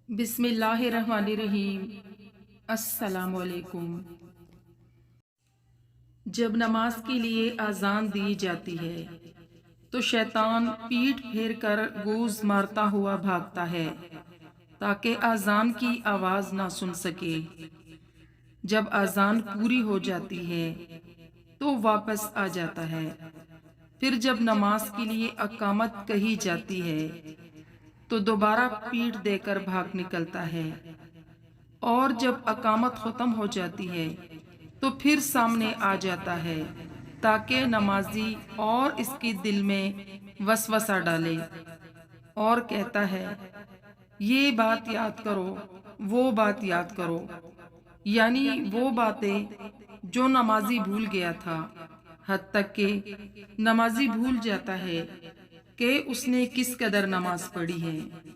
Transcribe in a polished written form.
بسم اللہ الرحمن الرحیم۔ السلام علیکم۔ جب نماز کے لیے اذان دی جاتی ہے تو شیطان پیٹھ پھیر کر گوز مارتا ہوا بھاگتا ہے تاکہ اذان کی آواز نہ سن سکے۔ جب اذان پوری ہو جاتی ہے تو واپس آ جاتا ہے۔ پھر جب نماز کے لیے اقامت کہی جاتی ہے تو دوبارہ پیٹھ دے کر بھاگ نکلتا ہے، اور جب اقامت ختم ہو جاتی ہے تو پھر سامنے آ جاتا ہے تاکہ نمازی اور اس کے دل میں وسوسہ ڈالے، اور کہتا ہے یہ بات یاد کرو، وہ بات یاد کرو، یعنی وہ باتیں جو نمازی بھول گیا تھا، حتیٰ کہ نمازی بھول جاتا ہے کہ اس نے کس قدر نماز پڑھی ہے۔